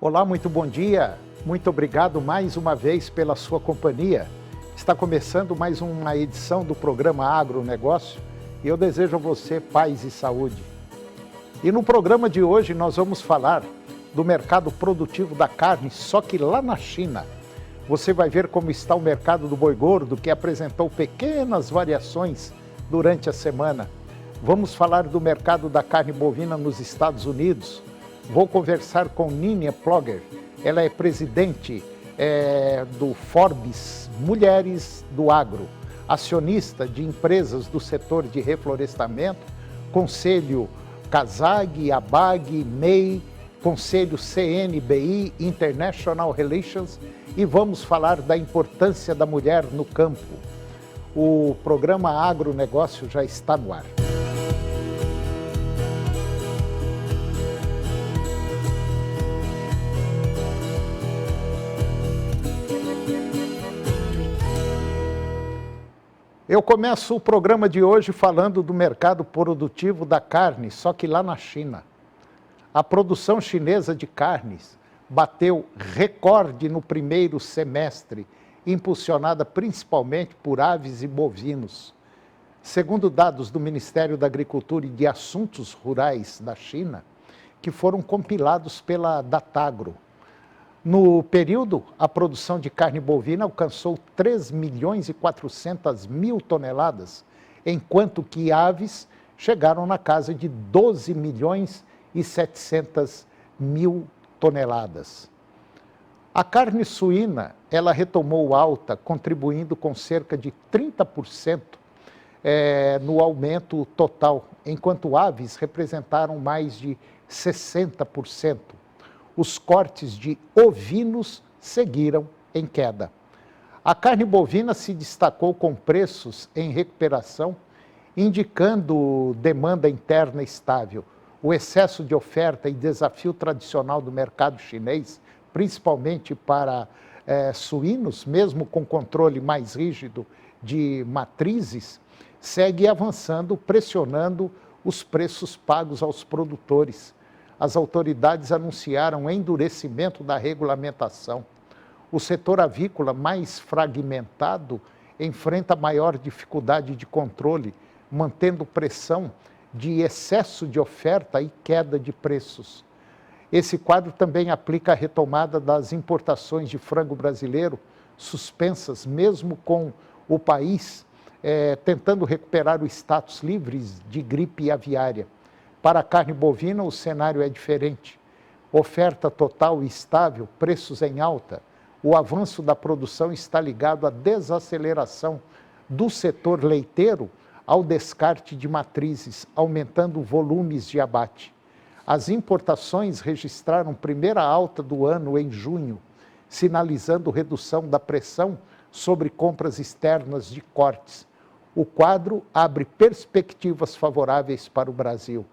Olá, muito bom dia. Muito obrigado mais uma vez pela sua companhia. Está começando mais uma edição do programa Agronegócio e eu desejo a você paz e saúde. E no programa de hoje nós vamos falar do mercado produtivo da carne, só que lá na China. Você vai ver como está o mercado do boi gordo, que apresentou pequenas variações durante a semana. Vamos falar do mercado da carne bovina nos Estados Unidos. Vou conversar com Nínia Ploger. Ela é presidente do Forbes Mulheres do Agro, acionista de empresas do setor de reflorestamento, Conselho CASAG, ABAG, MEI, Conselho CNBI, International Relations, e vamos falar da importância da mulher no campo. O programa Agronegócio já está no ar. Eu começo o programa de hoje falando do mercado produtivo da carne, só que lá na China. A produção chinesa de carnes bateu recorde no primeiro semestre, impulsionada principalmente por aves e bovinos. Segundo dados do Ministério da Agricultura e de Assuntos Rurais da China, que foram compilados pela Datagro. No período, a produção de carne bovina alcançou 3.400.000 toneladas, enquanto que aves chegaram na casa de 12.700.000 toneladas. A carne suína, ela retomou alta, contribuindo com cerca de 30% no aumento total, enquanto aves representaram mais de 60%. Os cortes de ovinos seguiram em queda. A carne bovina se destacou com preços em recuperação, indicando demanda interna estável. O excesso de oferta e desafio tradicional do mercado chinês, principalmente para suínos, mesmo com controle mais rígido de matrizes, segue avançando, pressionando os preços pagos aos produtores. As autoridades anunciaram endurecimento da regulamentação. O setor avícola mais fragmentado enfrenta maior dificuldade de controle, mantendo pressão de excesso de oferta e queda de preços. Esse quadro também aplica a retomada das importações de frango brasileiro, suspensas mesmo com o país tentando recuperar o status livre de gripe aviária. Para a carne bovina, o cenário é diferente. Oferta total e estável, preços em alta. O avanço da produção está ligado à desaceleração do setor leiteiro ao descarte de matrizes, aumentando volumes de abate. As importações registraram primeira alta do ano em junho, sinalizando redução da pressão sobre compras externas de cortes. O quadro abre perspectivas favoráveis para o Brasil.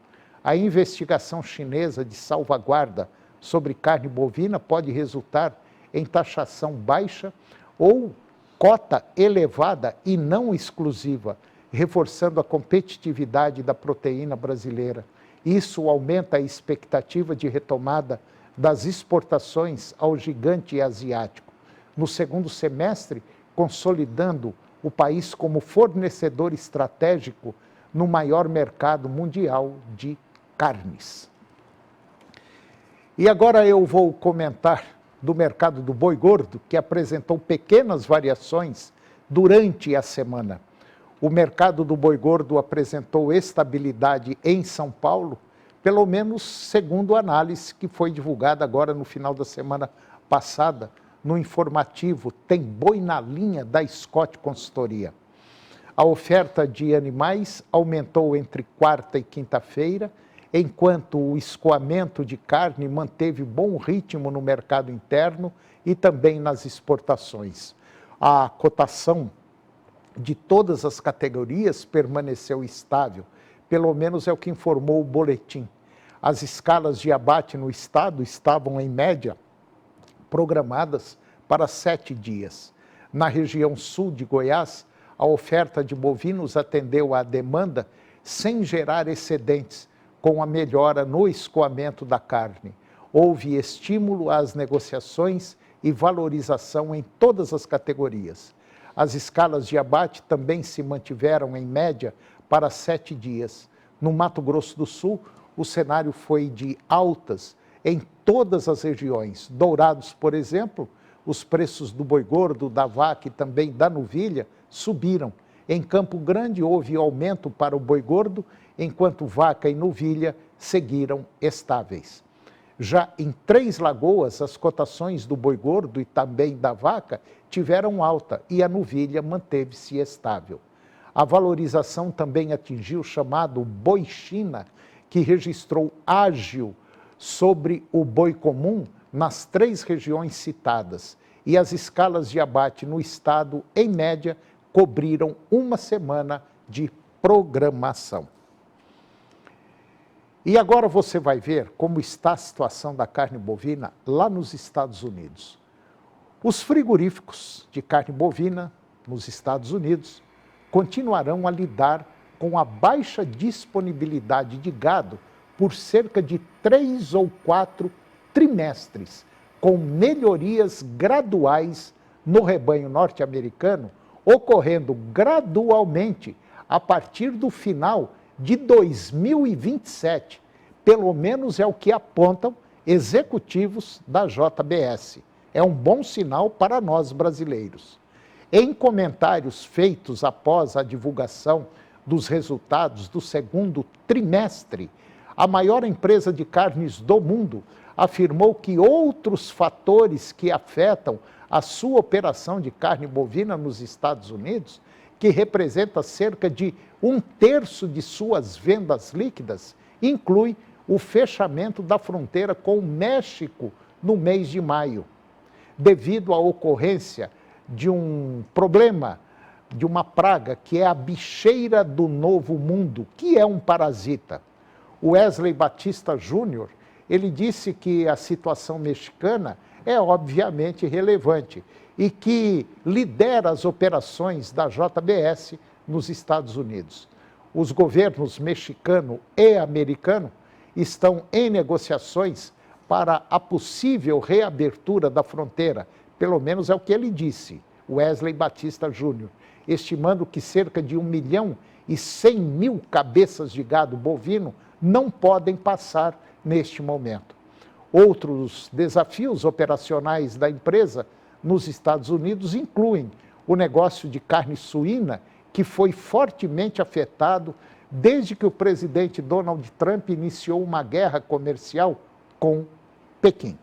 A investigação chinesa de salvaguarda sobre carne bovina pode resultar em taxação baixa ou cota elevada e não exclusiva, reforçando a competitividade da proteína brasileira. Isso aumenta a expectativa de retomada das exportações ao gigante asiático. No segundo semestre, consolidando o país como fornecedor estratégico no maior mercado mundial de carnes. E agora eu vou comentar do mercado do boi gordo, que apresentou pequenas variações durante a semana. O mercado do boi gordo apresentou estabilidade em São Paulo, pelo menos segundo a análise que foi divulgada agora no final da semana passada, no informativo Tem Boi na Linha da Scott Consultoria. A oferta de animais aumentou entre quarta e quinta-feira, enquanto o escoamento de carne manteve bom ritmo no mercado interno e também nas exportações. A cotação de todas as categorias permaneceu estável, pelo menos é o que informou o boletim. As escalas de abate no estado estavam, em média, programadas para 7 dias. Na região sul de Goiás, a oferta de bovinos atendeu à demanda sem gerar excedentes, com a melhora no escoamento da carne. houve estímulo às negociações e valorização em todas as categorias. As escalas de abate também se mantiveram em média para 7 dias. No Mato Grosso do Sul, o cenário foi de altas em todas as regiões. Dourados, por exemplo, os preços do boi gordo, da vaca e também da novilha subiram. Em Campo Grande houve aumento para o boi gordo, enquanto vaca e novilha seguiram estáveis. Já em Três Lagoas, as cotações do boi gordo e também da vaca tiveram alta e a novilha manteve-se estável. A valorização também atingiu o chamado boi China, que registrou ágil sobre o boi comum nas 3 regiões citadas, e as escalas de abate no estado, em média, cobriram uma semana de programação. E agora você vai ver como está a situação da carne bovina lá nos Estados Unidos. Os frigoríficos de carne bovina nos Estados Unidos continuarão a lidar com a baixa disponibilidade de gado por cerca de 3 ou 4 trimestres, com melhorias graduais no rebanho norte-americano, ocorrendo gradualmente a partir do final de 2027, pelo menos é o que apontam executivos da JBS. É um bom sinal para nós brasileiros. Em comentários feitos após a divulgação dos resultados do segundo trimestre, a maior empresa de carnes do mundo afirmou que outros fatores que afetam a sua operação de carne bovina nos Estados Unidos, que representa cerca de 1/3 de suas vendas líquidas, inclui o fechamento da fronteira com o México no mês de maio, devido à ocorrência de um problema, de uma praga, que é a bicheira do Novo Mundo, que é um parasita. Wesley Batista Júnior, ele disse que a situação mexicana é obviamente relevante e que lidera as operações da JBS nos Estados Unidos. Os governos mexicano e americano estão em negociações para a possível reabertura da fronteira, pelo menos é o que ele disse, Wesley Batista Júnior, estimando que cerca de 1.100.000 cabeças de gado bovino não podem passar neste momento. Outros desafios operacionais da empresa nos Estados Unidos incluem o negócio de carne suína, que foi fortemente afetado desde que o presidente Donald Trump iniciou uma guerra comercial com Pequim.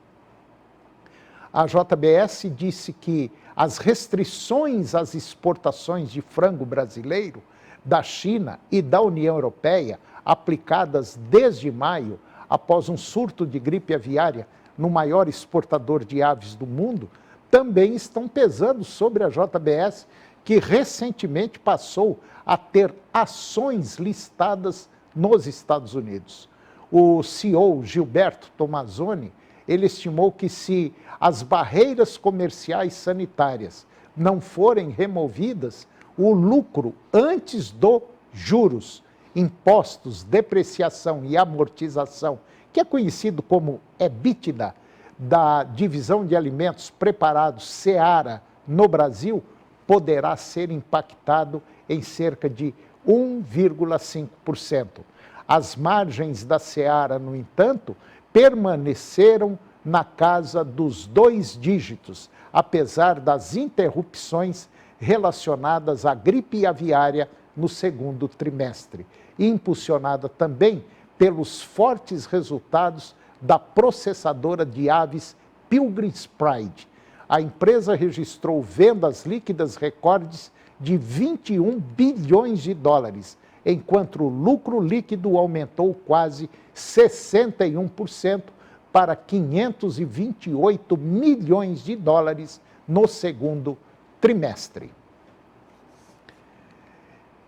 A JBS disse que as restrições às exportações de frango brasileiro da China e da União Europeia, aplicadas desde maio, após um surto de gripe aviária no maior exportador de aves do mundo, também estão pesando sobre a JBS, que recentemente passou a ter ações listadas nos Estados Unidos. O CEO Gilberto Tomazoni, ele estimou que se as barreiras comerciais sanitárias não forem removidas, o lucro antes do juros, impostos, depreciação e amortização, que é conhecido como EBITDA, da divisão de alimentos preparados Seara no Brasil, poderá ser impactado em cerca de 1,5%. As margens da Seara, no entanto, permaneceram na casa dos 2 dígitos, apesar das interrupções relacionadas à gripe aviária no segundo trimestre, impulsionada também pelos fortes resultados da processadora de aves Pilgrim's Pride. A empresa registrou vendas líquidas recordes de 21 bilhões de dólares, enquanto o lucro líquido aumentou quase 61% para 528 milhões de dólares no segundo trimestre.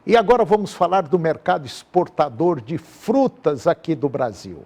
E agora vamos falar do mercado exportador de frutas aqui do Brasil.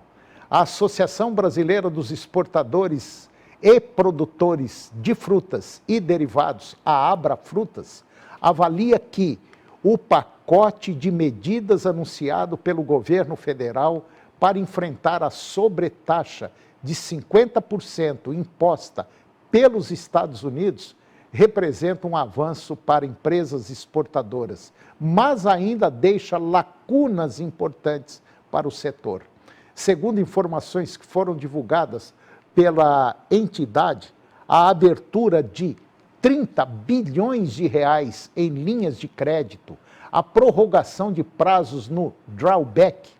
A Associação Brasileira dos Exportadores e Produtores de Frutas e Derivados, a Abrafrutas, avalia que o pacote de medidas anunciado pelo governo federal para enfrentar a sobretaxa de 50% imposta pelos Estados Unidos representa um avanço para empresas exportadoras, mas ainda deixa lacunas importantes para o setor. Segundo informações que foram divulgadas pela entidade, a abertura de 30 bilhões de reais em linhas de crédito, a prorrogação de prazos no drawback,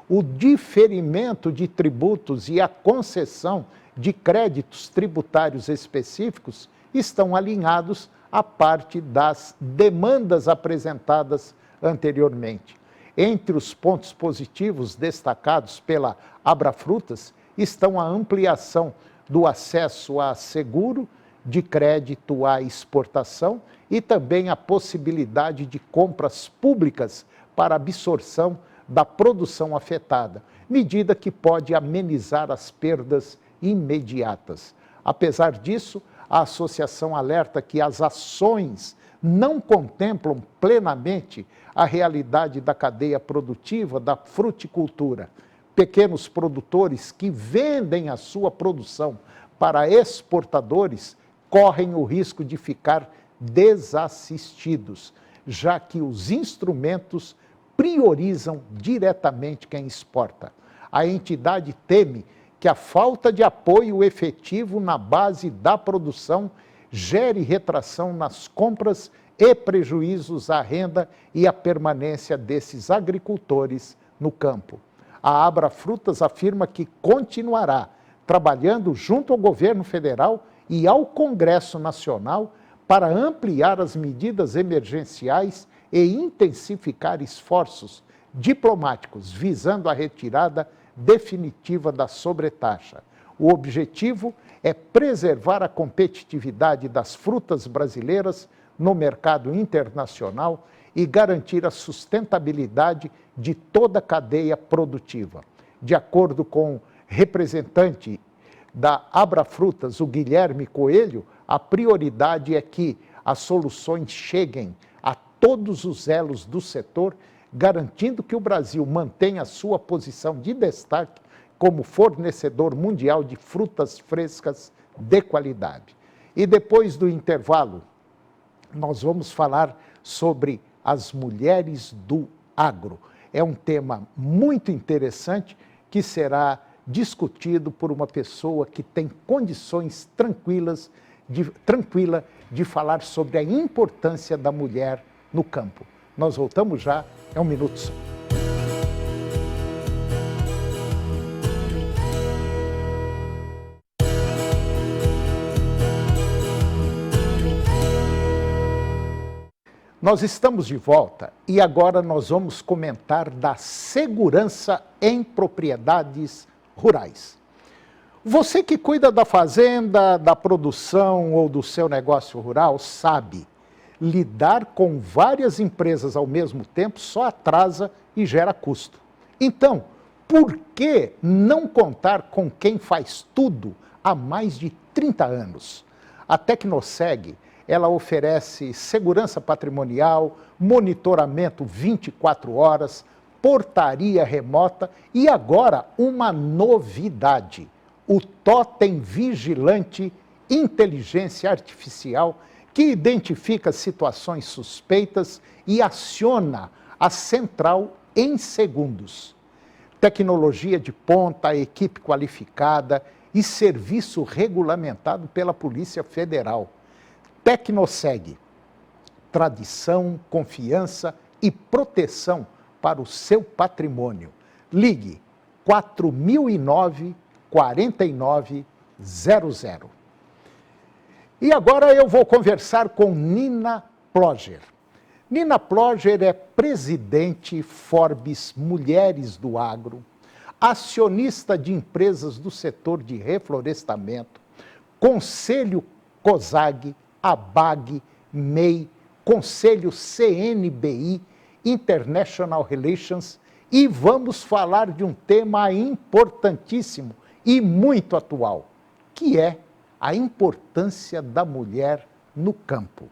o diferimento de tributos e a concessão de créditos tributários específicos estão alinhados à parte das demandas apresentadas anteriormente. Entre os pontos positivos destacados pela Abrafrutas estão a ampliação do acesso a seguro de crédito à exportação e também a possibilidade de compras públicas para absorção da produção afetada, medida que pode amenizar as perdas imediatas. Apesar disso, a associação alerta que as ações não contemplam plenamente a realidade da cadeia produtiva da fruticultura. Pequenos produtores que vendem a sua produção para exportadores correm o risco de ficar desassistidos, já que os instrumentos priorizam diretamente quem exporta. A entidade teme que a falta de apoio efetivo na base da produção gere retração nas compras e prejuízos à renda e à permanência desses agricultores no campo. A Abrafrutas afirma que continuará trabalhando junto ao governo federal e ao Congresso Nacional para ampliar as medidas emergenciais e intensificar esforços diplomáticos visando a retirada definitiva da sobretaxa. O objetivo é preservar a competitividade das frutas brasileiras no mercado internacional e garantir a sustentabilidade de toda a cadeia produtiva. De acordo com o representante da Abrafrutas, o Guilherme Coelho, a prioridade é que as soluções cheguem a todos os elos do setor, garantindo que o Brasil mantenha sua posição de destaque como fornecedor mundial de frutas frescas de qualidade. E depois do intervalo, nós vamos falar sobre as mulheres do agro. É um tema muito interessante que será discutido por uma pessoa que tem condições tranquila de falar sobre a importância da mulher no campo. Nós voltamos já, é um minuto só. Nós estamos de volta e agora nós vamos comentar da segurança em propriedades rurais. Você que cuida da fazenda, da produção ou do seu negócio rural sabe, lidar com várias empresas ao mesmo tempo só atrasa e gera custo. Então, por que não contar com quem faz tudo há mais de 30 anos? A Tecnoseg, ela oferece segurança patrimonial, monitoramento 24 horas, portaria remota e agora uma novidade, o Totem Vigilante Inteligência Artificial, que identifica situações suspeitas e aciona a central em segundos. Tecnologia de ponta, equipe qualificada e serviço regulamentado pela Polícia Federal. Tecnoseg, tradição, confiança e proteção para o seu patrimônio. Ligue 4009-4900. E agora eu vou conversar com Nina Ploger. Nina Ploger é presidente Forbes Mulheres do Agro, acionista de empresas do setor de reflorestamento, Conselho COSAG, ABAG, MEI, Conselho CNBI, International Relations, e vamos falar de um tema importantíssimo e muito atual, que é a importância da mulher no campo.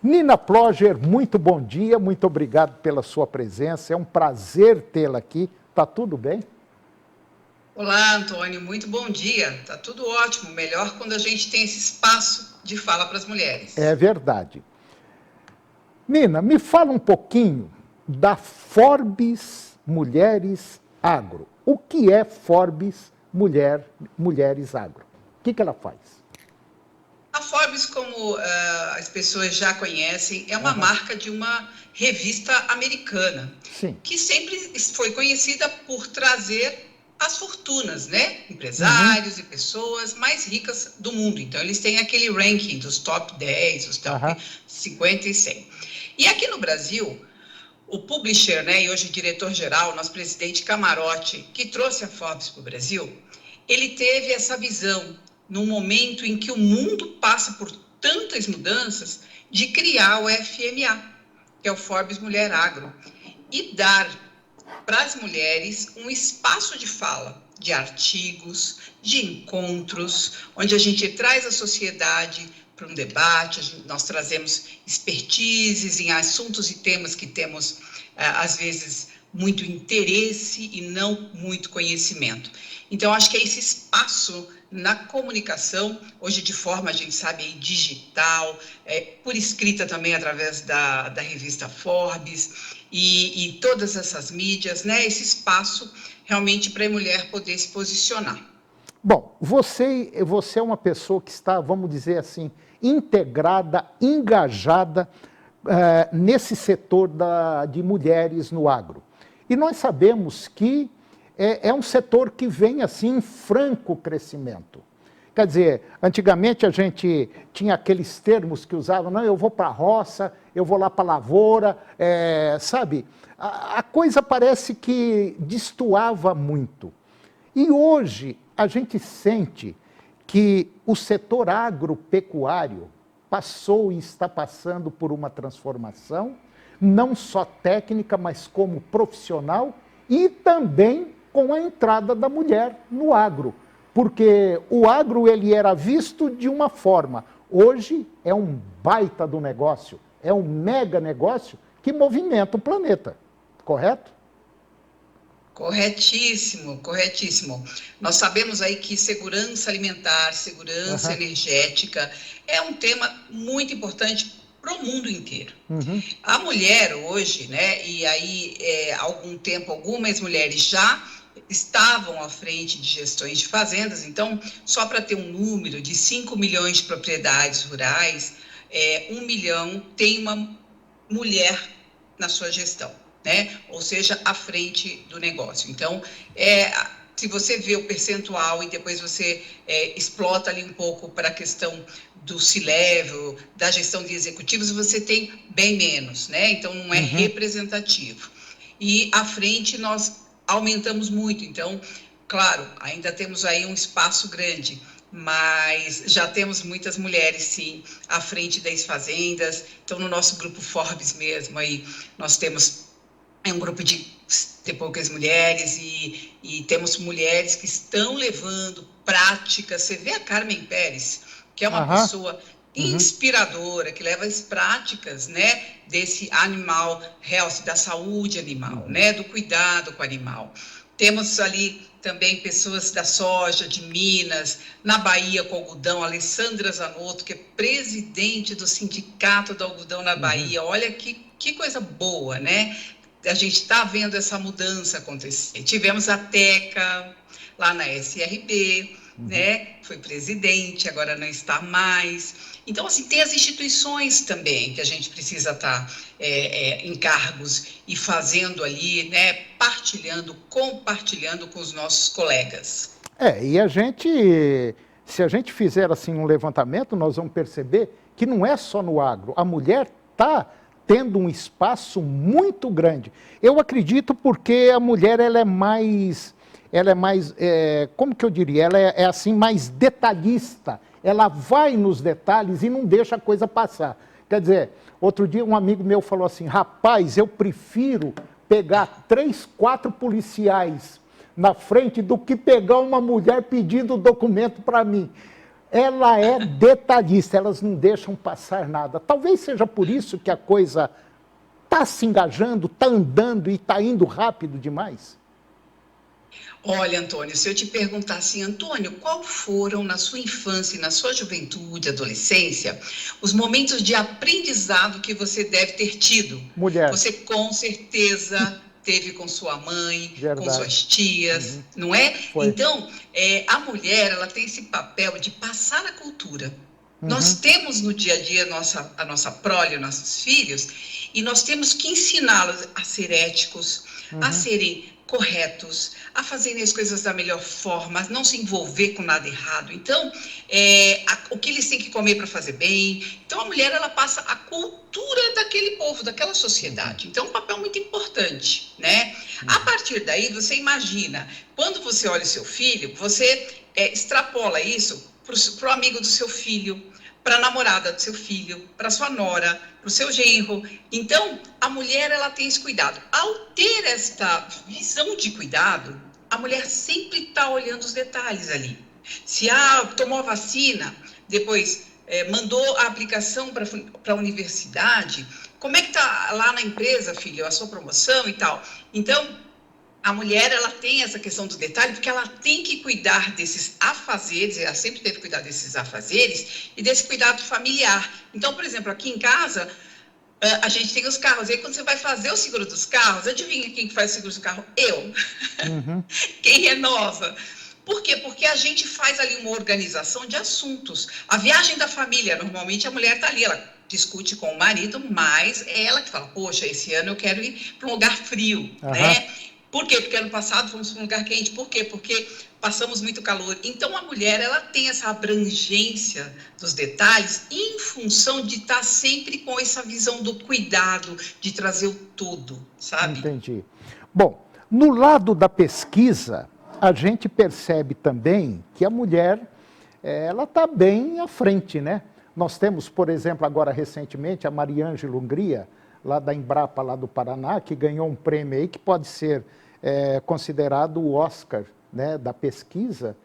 Nina Ploger, muito bom dia, muito obrigado pela sua presença, é um prazer tê-la aqui. Tá tudo bem? Olá, Antônio, muito bom dia. Tá tudo ótimo, melhor quando a gente tem esse espaço de fala para as mulheres. É verdade. Nina, me fala um pouquinho da Forbes Mulheres Agro. O que é Forbes Mulheres Agro? O que ela faz? A Forbes, como as pessoas já conhecem, é uma marca de uma revista americana, Sim. que sempre foi conhecida por trazer as fortunas, né? Empresários e pessoas mais ricas do mundo. Então, eles têm aquele ranking dos top 10, os top 50 e 100. E aqui no Brasil, o publisher, né, e hoje diretor-geral, nosso presidente Camarote, que trouxe a Forbes para o Brasil, ele teve essa visão, num momento em que o mundo passa por tantas mudanças, de criar o FMA, que é o Forbes Mulher Agro, e dar para as mulheres um espaço de fala, de artigos, de encontros, onde a gente traz a sociedade para um debate, nós trazemos expertises em assuntos e temas que temos, às vezes, muito interesse e não muito conhecimento. Então, acho que é esse espaço na comunicação, hoje de forma, a gente sabe, digital, por escrita também através da revista Forbes, e todas essas mídias, né? Esse espaço realmente para a mulher poder se posicionar. Bom, você é uma pessoa que está, vamos dizer assim, integrada, engajada nesse setor de mulheres no agro. E nós sabemos que é um setor que vem assim em franco crescimento. Quer dizer, antigamente a gente tinha aqueles termos que usavam, não, eu vou para a roça, eu vou lá para a lavoura, sabe? A coisa parece que destoava muito. E hoje a gente sente que o setor agropecuário passou e está passando por uma transformação, não só técnica, mas como profissional e também com a entrada da mulher no agro. Porque o agro ele era visto de uma forma, hoje é um baita do negócio, é um mega negócio que movimenta o planeta, correto? Corretíssimo, corretíssimo. Nós sabemos aí que segurança alimentar, segurança energética é um tema muito importante para o mundo inteiro. A mulher hoje, né, e aí há algum tempo algumas mulheres já estavam à frente de gestões de fazendas, então, só para ter um número de 5 milhões de propriedades rurais, 1 milhão tem uma mulher na sua gestão, né? Ou seja, à frente do negócio. Então, se você vê o percentual e depois você explota ali um pouco para a questão do C-level, da gestão de executivos, você tem bem menos, né? Então, não é representativo. E à frente nós aumentamos muito. Então, claro, ainda temos aí um espaço grande, mas já temos muitas mulheres, sim, à frente das fazendas. Então, no nosso grupo Forbes mesmo, aí nós temos um grupo de poucas mulheres e temos mulheres que estão levando práticas. Você vê a Carmen Pérez, que é uma pessoa inspiradora, que leva as práticas, né, desse animal health, da saúde animal, né, do cuidado com o animal. Temos ali também pessoas da soja, de Minas, na Bahia com algodão, Alessandra Zanotto, que é presidente do Sindicato do Algodão na Bahia. Olha que coisa boa, né? A gente está vendo essa mudança acontecer. Tivemos a Teca lá na SRB, né? Foi presidente, agora não está mais. Então, assim, tem as instituições também que a gente precisa estar em cargos e fazendo ali, né? Partilhando, compartilhando com os nossos colegas. E a gente, se a gente fizer assim um levantamento, nós vamos perceber que não é só no agro. A mulher está tendo um espaço muito grande. Eu acredito porque a mulher ela é mais, como que eu diria, ela é assim mais detalhista. Ela vai nos detalhes e não deixa a coisa passar. Quer dizer, outro dia um amigo meu falou assim, rapaz, eu prefiro pegar 3, 4 policiais na frente do que pegar uma mulher pedindo documento para mim. Ela é detalhista, elas não deixam passar nada. Talvez seja por isso que a coisa está se engajando, está andando e está indo rápido demais. Olha, Antônio, se eu te perguntar assim, Antônio, qual foram na sua infância e na sua juventude, adolescência, os momentos de aprendizado que você deve ter tido? Mulher. Você com certeza teve com sua mãe, com Verdade. suas tias, não é? Foi. Então, a mulher, ela tem esse papel de passar a cultura. Nós Uhum. temos no dia a dia a nossa prole, nossos filhos, e nós temos que ensiná-los a ser éticos, a serem corretos, a fazerem as coisas da melhor forma, a não se envolver com nada errado. Então, o que eles têm que comer para fazer bem. Então, a mulher, ela passa a cultura daquele povo, daquela sociedade. Então, é um papel muito importante, né? A partir daí, você imagina, quando você olha o seu filho, você extrapola isso para o amigo do seu filho, para a namorada do seu filho, para sua nora, para o seu genro. Então, a mulher, ela tem esse cuidado. Ao ter esta visão de cuidado, a mulher sempre está olhando os detalhes ali. Se tomou a vacina, depois mandou a aplicação para a universidade, como é que está lá na empresa, filho, a sua promoção e tal? Então, a mulher, ela tem essa questão do detalhe, porque ela tem que cuidar desses afazeres, ela sempre teve que cuidar desses afazeres e desse cuidado familiar. Então, por exemplo, aqui em casa, a gente tem os carros. E aí, quando você vai fazer o seguro dos carros, adivinha quem faz o seguro do carro? Eu. Quem renova? Por quê? Porque a gente faz ali uma organização de assuntos. A viagem da família, normalmente a mulher está ali, ela discute com o marido, mas é ela que fala, poxa, esse ano eu quero ir para um lugar frio, né? Por quê? Porque ano passado fomos para um lugar quente. Por quê? Porque passamos muito calor. Então, a mulher, ela tem essa abrangência dos detalhes em função de estar sempre com essa visão do cuidado, de trazer o todo, sabe? Entendi. Bom, no lado da pesquisa, a gente percebe também que a mulher, ela está bem à frente, né? Nós temos, por exemplo, agora recentemente, a Mariângela Hungria, lá da Embrapa, lá do Paraná, que ganhou um prêmio aí que pode ser considerado o Oscar, né, da pesquisa,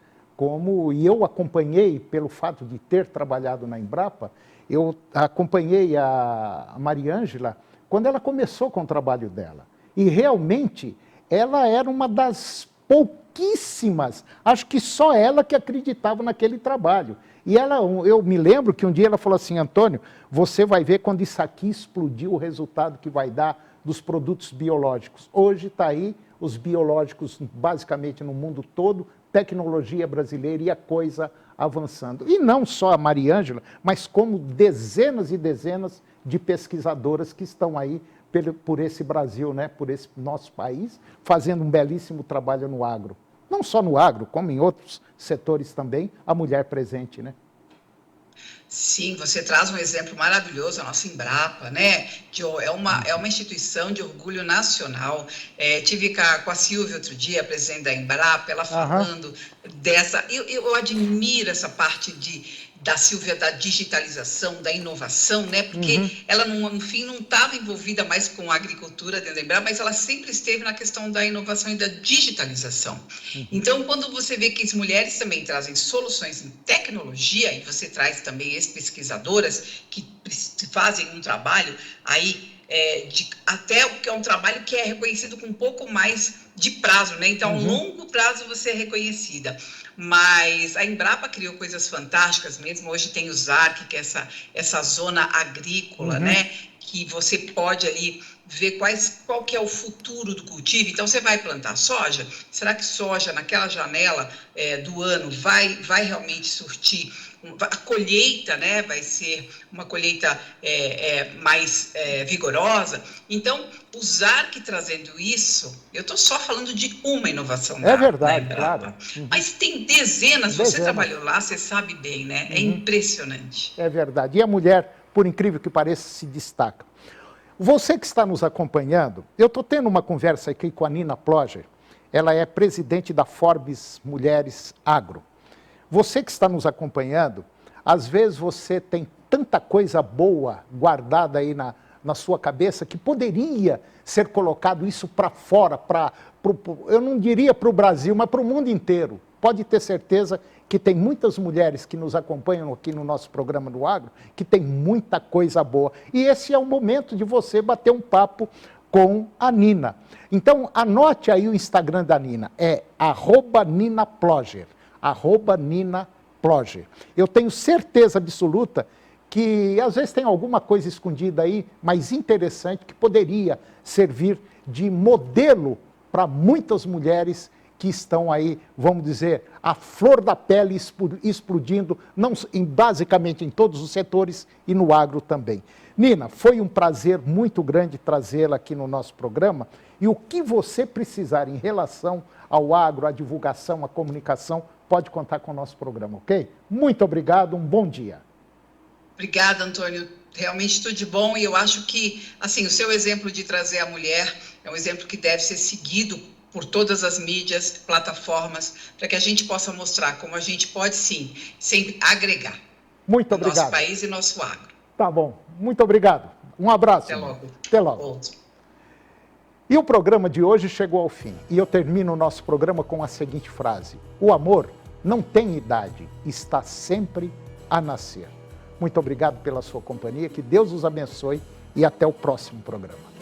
e eu acompanhei, pelo fato de ter trabalhado na Embrapa, eu acompanhei a Mariângela quando ela começou com o trabalho dela. E realmente ela era uma das pouquíssimas, acho que só ela que acreditava naquele trabalho. E eu me lembro que um dia ela falou assim, Antônio, você vai ver quando isso aqui explodir o resultado que vai dar dos produtos biológicos. Hoje está aí os biológicos basicamente no mundo todo, tecnologia brasileira e a coisa avançando. E não só a Mariângela, mas como dezenas e dezenas de pesquisadoras que estão aí por esse Brasil, né, por esse nosso país, fazendo um belíssimo trabalho no agro. Não só no agro, como em outros setores também, a mulher presente, né? Sim, você traz um exemplo maravilhoso, a nossa Embrapa, né? É uma instituição de orgulho nacional. Tive com a Silvia outro dia, presidente da Embrapa, ela falando dessa... Eu admiro essa parte da Silvia, da digitalização, da inovação, né? Porque ela, no fim, não estava envolvida mais com a agricultura dentro da Embrapa, mas ela sempre esteve na questão da inovação e da digitalização. Então, quando você vê que as mulheres também trazem soluções em tecnologia, e você traz também pesquisadoras que fazem um trabalho aí, até que é um trabalho que é reconhecido com um pouco mais de prazo, né? Então, a longo prazo você é reconhecida. Mas a Embrapa criou coisas fantásticas mesmo. Hoje tem o ZARC, que é essa zona agrícola, né? Que você pode ali ver qual que é o futuro do cultivo. Então, você vai plantar soja? Será que soja, naquela janela do ano, vai realmente surtir? A colheita, né, vai ser uma colheita mais vigorosa. Então, o ZARC trazendo isso, eu estou só falando de uma inovação da verdade, Embrapa, claro. mas tem dezenas, você trabalhou lá, você sabe bem, né? É impressionante. É verdade. E a mulher, por incrível que pareça, se destaca. Você que está nos acompanhando, eu estou tendo uma conversa aqui com a Nina Ploger, ela é presidente da Forbes Mulheres Agro. Você que está nos acompanhando, às vezes você tem tanta coisa boa guardada aí na sua cabeça que poderia ser colocado isso para fora, eu não diria para o Brasil, mas para o mundo inteiro. Pode ter certeza que tem muitas mulheres que nos acompanham aqui no nosso programa do Agro, que tem muita coisa boa. E esse é o momento de você bater um papo com a Nina. Então, anote aí o Instagram da Nina, é @NinaPloger, @NinaPloger. Eu tenho certeza absoluta que às vezes tem alguma coisa escondida aí, mas interessante, que poderia servir de modelo para muitas mulheres que estão aí, vamos dizer, a flor da pele explodindo, basicamente em todos os setores e no agro também. Nina, foi um prazer muito grande trazê-la aqui no nosso programa, e o que você precisar em relação ao agro, à divulgação, à comunicação, pode contar com o nosso programa, ok? Muito obrigado, um bom dia. Obrigada, Antônio. Realmente tudo de bom, e eu acho que, assim, o seu exemplo de trazer a mulher é um exemplo que deve ser seguido por todas as mídias, plataformas, para que a gente possa mostrar como a gente pode, sim, sempre agregar. Muito obrigado. Nosso país e nosso agro. Tá bom. Muito obrigado. Um abraço. Até logo. Até logo. Outro. E o programa de hoje chegou ao fim. E eu termino o nosso programa com a seguinte frase: o amor não tem idade, está sempre a nascer. Muito obrigado pela sua companhia, que Deus os abençoe e até o próximo programa.